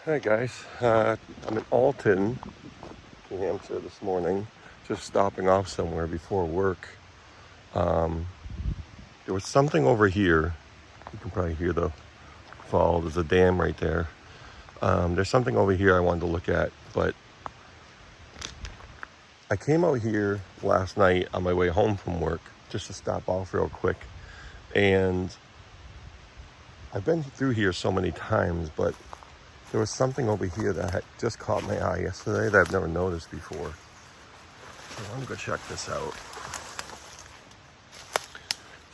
Hi guys, I'm in Alton, New Hampshire this morning, just stopping off somewhere before work. There was something over here. You can probably hear the fall. There's a dam right there. There's something over here I wanted to look at, but I came out here last night on my way home from work just to stop off real quick. And I've been through here so many times, but there was something over here that had just caught my eye yesterday that I've never noticed before. So I'm gonna go check this out.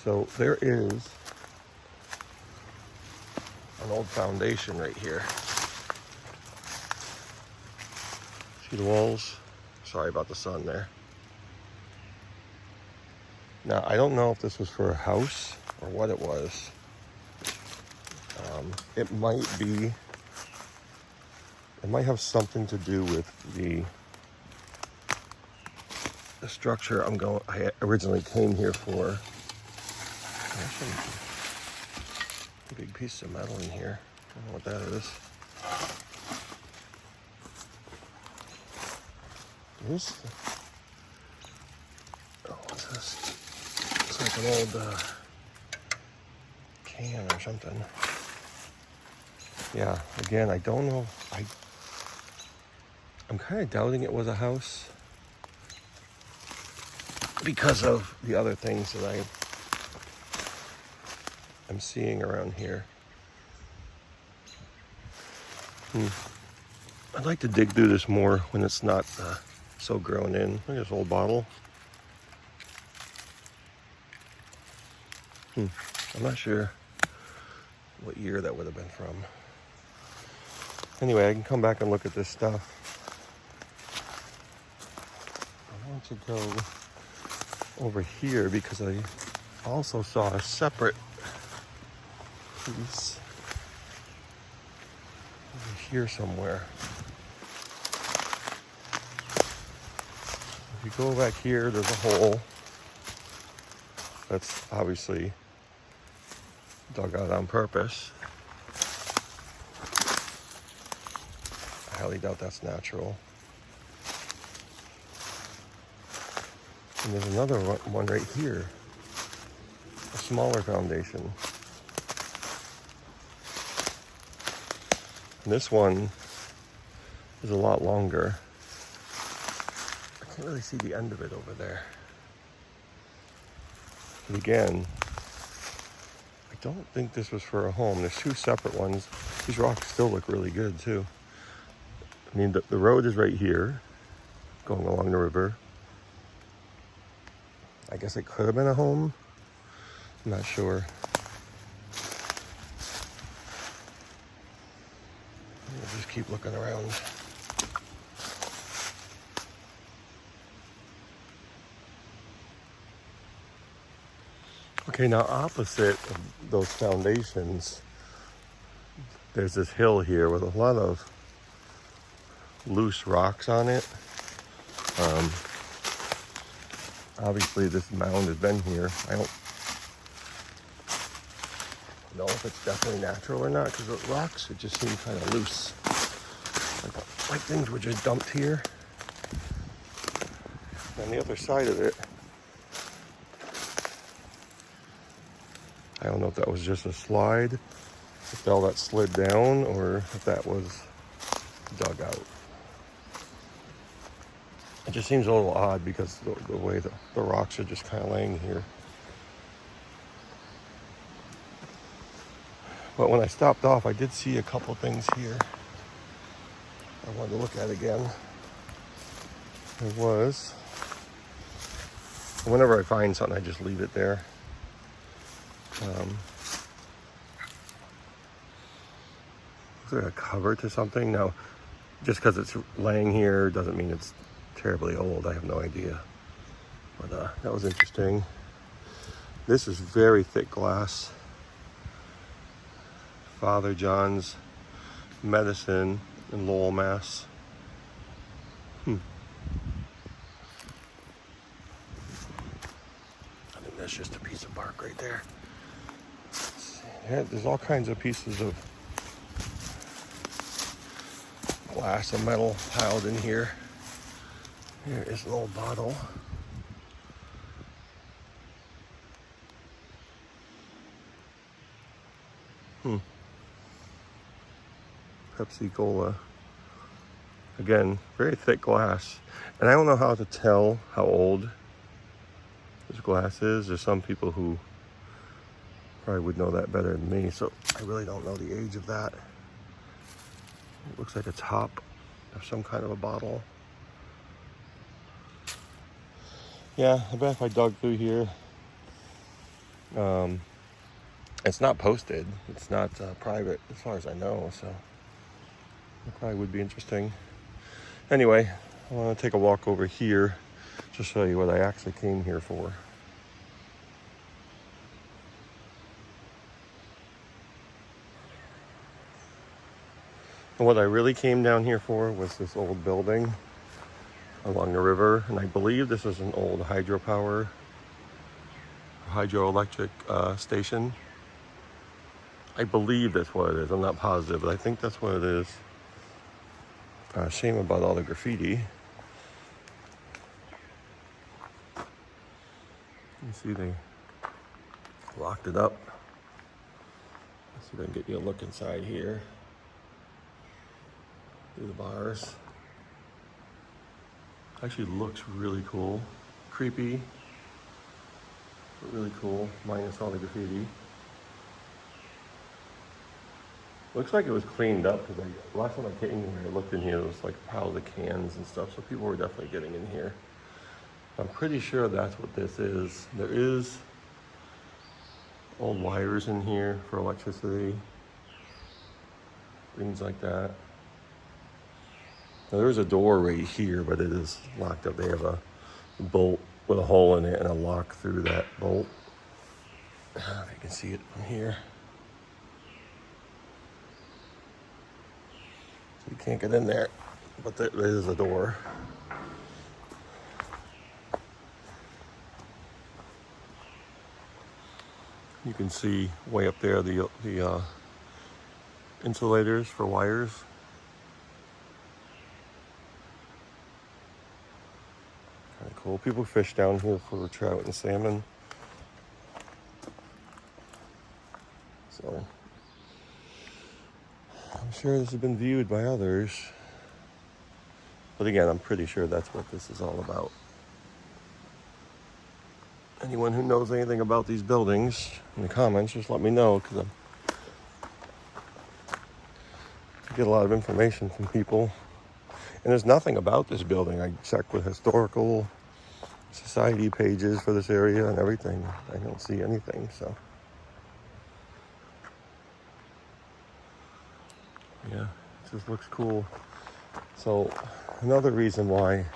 So there is an old foundation right here. See the walls? Sorry about the sun there. Now, I don't know if this was for a house or what it was. It might have something to do with the structure I originally came here for. There's a big piece of metal in here. I don't know what that is. What's this? It's like an old can or something. Yeah, again, I don't know. I'm kind of doubting it was a house because of the other things that I'm seeing around here. I'd like to dig through this more when it's not so grown in. Look at this old bottle. I'm not sure what year that would have been from. Anyway, I can come back and look at this stuff. I want to go over here because I also saw a separate piece over here somewhere. If you go back here, there's a hole that's obviously dug out on purpose. I highly doubt that's natural. And there's another one right here, a smaller foundation. And this one is a lot longer. I can't really see the end of it over there. But again, I don't think this was for a home. There's two separate ones. These rocks still look really good too. I mean, the road is right here, going along the river. I guess it could have been a home. I'm not sure. We'll just keep looking around. Okay, now opposite of those foundations, there's this hill here with a lot of loose rocks on it. Obviously this mound has been here. I don't know if it's definitely natural or not because the rocks, it just seem kind of loose. Like things were just dumped here. On the other side of it, I don't know if that was just a slide, if all that slid down, or if that was dug out. It just seems a little odd because the way the rocks are just kind of laying here. But when I stopped off, I did see a couple things here I wanted to look at again. There was, whenever I find something, I just leave it there. Is there a cover to something? No, just because it's laying here doesn't mean it's terribly old. I have no idea. But that was interesting. This is very thick glass. Father John's Medicine in Lowell, Mass. I think that's just a piece of bark right there. Yeah, there's all kinds of pieces of glass and metal piled in here. Here is an old bottle. Pepsi Cola. Again, very thick glass. And I don't know how to tell how old this glass is. There's some people who probably would know that better than me, so I really don't know the age of that. It looks like a top of some kind of a bottle. Yeah, I bet if I dug through here, it's not posted. It's not private as far as I know, so it probably would be interesting. Anyway, I want to take a walk over here to show you what I actually came here for. And what I really came down here for was this old building along the river, and I believe this is an old hydroelectric station. I believe that's what it is. I'm not positive, but I think that's what it is. Shame about all the graffiti. You see they locked it up. Let's see if I can get you a look inside here. Through the bars. Actually looks really cool. Creepy, but really cool, minus all the graffiti. Looks like it was cleaned up, because last time I came here, I looked in here, it was like piles of cans and stuff, so people were definitely getting in here. I'm pretty sure that's what this is. There is old wires in here for electricity, things like that. Now, there's a door right here, but it is locked up. They have a bolt with a hole in it and a lock through that bolt. If you can see it from here. So you can't get in there, but there is a door. You can see way up there the insulators for wires. Kind of cool. People fish down here for trout and salmon. So I'm sure this has been viewed by others. But again, I'm pretty sure that's what this is all about. Anyone who knows anything about these buildings in the comments, just let me know, because I get a lot of information from people. And there's nothing about this building. I checked with historical society pages for this area and everything. I don't see anything, so. Yeah, it just looks cool. So another reason why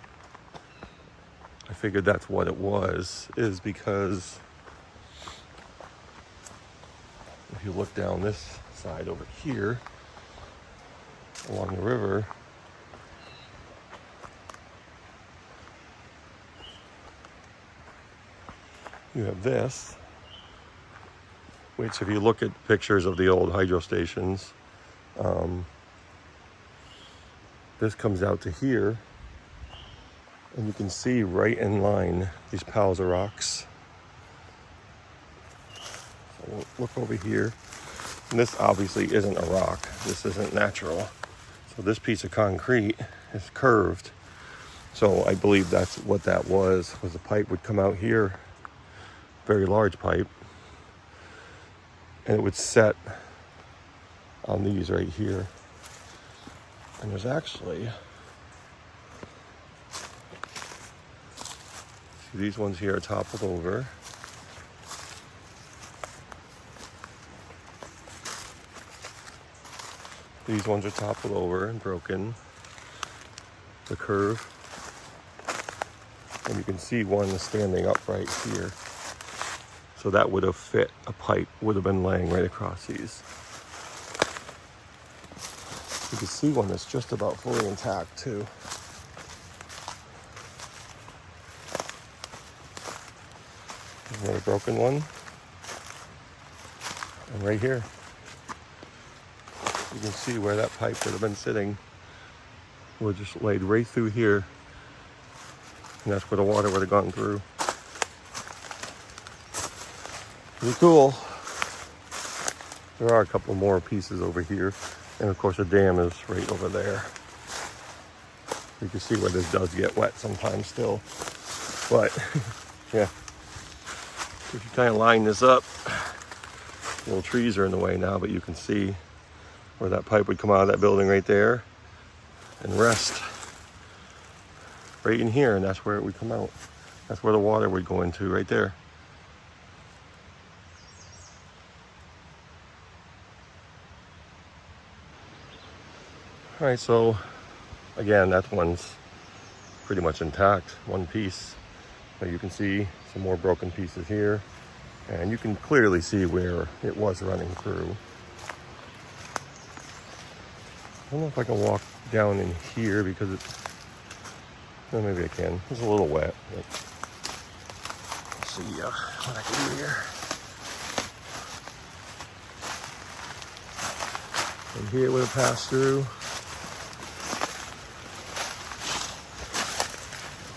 I figured that's what it was is because if you look down this side over here along the river, you have this, which if you look at pictures of the old hydro stations, this comes out to here, and you can see right in line these piles of rocks. So look over here, and this obviously isn't a rock. This isn't natural. So this piece of concrete is curved. So I believe that's what that was the pipe would come out here, very large pipe, and it would set on these right here. And there's actually, see, these ones here are toppled over. These ones are toppled over and broken. The curve. And you can see one is standing up right here. So that would have fit a pipe, would have been laying right across these. You can see one that's just about fully intact too. Another broken one. And right here, you can see where that pipe would have been sitting would just laid right through here. And that's where the water would have gone through. Pretty cool. There are a couple more pieces over here. And of course the dam is right over there. You can see where this does get wet sometimes still. But yeah, if you kind of line this up, little trees are in the way now, but you can see where that pipe would come out of that building right there and rest right in here, and that's where it would come out. That's where the water would go into, right there. All right, so again, that one's pretty much intact, one piece. But you can see some more broken pieces here, and you can clearly see where it was running through. I don't know if I can walk down in here because it's, well, maybe I can. It's a little wet. But let's see what I can do here. And here it would have passed through.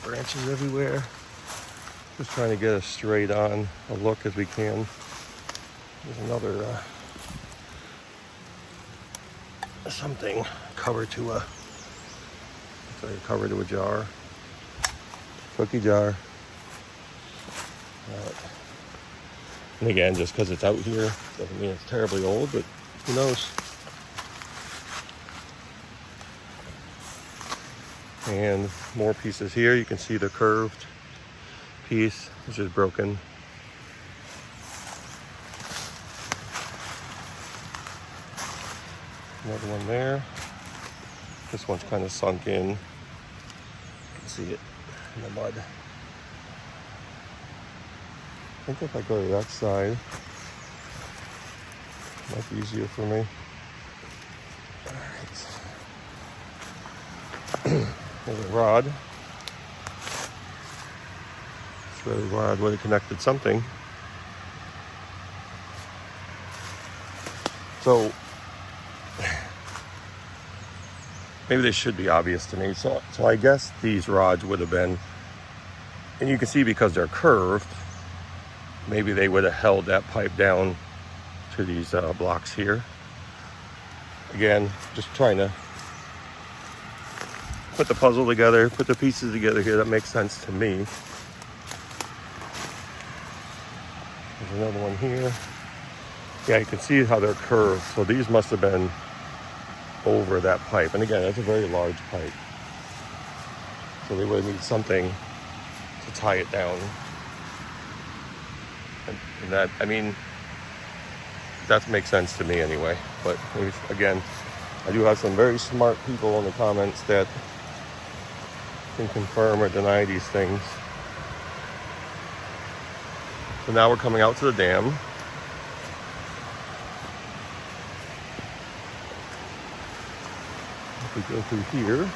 Branches everywhere. Just trying to get a straight on a look as we can. There's another something cover to a jar, cookie jar. And again, just because it's out here doesn't mean it's terribly old, but who knows? And more pieces here. You can see the curved piece, which is broken. Another one there. This one's kind of sunk in. You can see it in the mud. I think if I go to that side, it might be easier for me. All right. There's a rod. It's where the rod would have connected something. So maybe they should be obvious to me. So I guess these rods would have been, and you can see because they're curved, maybe they would have held that pipe down to these blocks here. Again, just trying to put the puzzle together, put the pieces together here. That makes sense to me. There's another one here. Yeah, you can see how they're curved. So these must have been over that pipe. And again, that's a very large pipe. So they would need something to tie it down. And that, I mean, that makes sense to me anyway. But maybe, again, I do have some very smart people in the comments that can confirm or deny these things. So now we're coming out to the dam. If we go through here,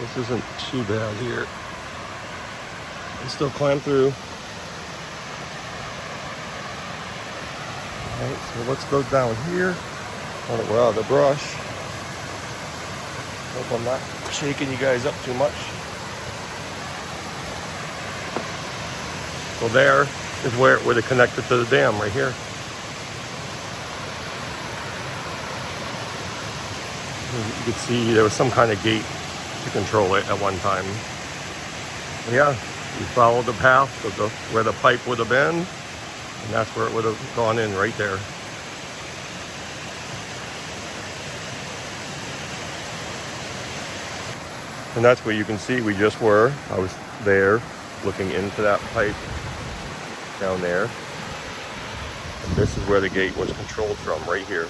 this isn't too bad here. You can still climb through. All right, so let's go down here. Now that we're out of the brush. Hope I'm not shaking you guys up too much. So there is where it would have connected to the dam, right here. You could see there was some kind of gate to control it at one time. And yeah, we followed the path of where the pipe would have been, and that's where it would have gone in, right there. And that's where you can see we just were. I was there looking into that pipe down there. And this is where the gate was controlled from, right here.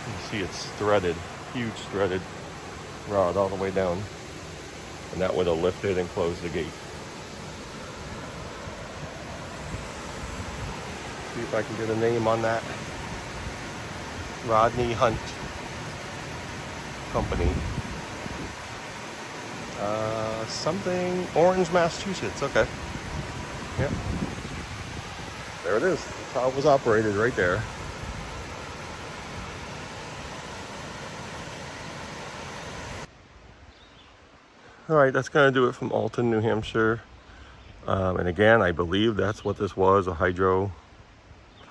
You can see it's threaded, huge threaded rod all the way down. And that would have lifted and closed the gate. See if I can get a name on that. Rodney Hunt Company. Something, Orange, Massachusetts. Okay. Yep. There it is. That's how it was operated right there. All right, that's going to do it from Alton, New Hampshire. And again, I believe that's what this was, a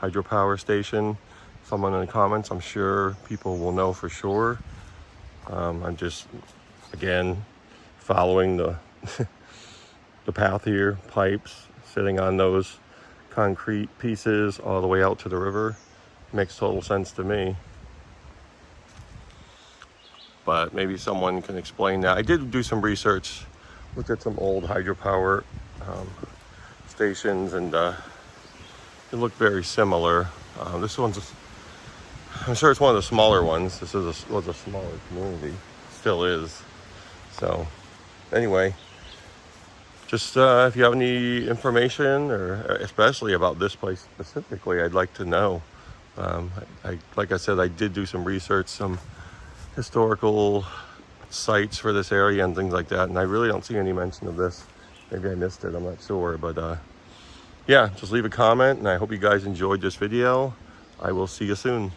hydropower station. Someone in the comments, I'm sure people will know for sure. I'm just, again, following the the path here, pipes sitting on those concrete pieces all the way out to the river. Makes total sense to me. But maybe someone can explain that. I did do some research, looked at some old hydropower stations, and it looked very similar. This one's, I'm sure it's one of the smaller ones. This was a smaller community, still is. So anyway, just if you have any information, or especially about this place specifically, I'd like to know. Like I said, I did do some research, some historical sites for this area and things like that, and I really don't see any mention of this. Maybe I missed it, I'm not sure, but yeah, just leave a comment, and I hope you guys enjoyed this video. I will see you soon.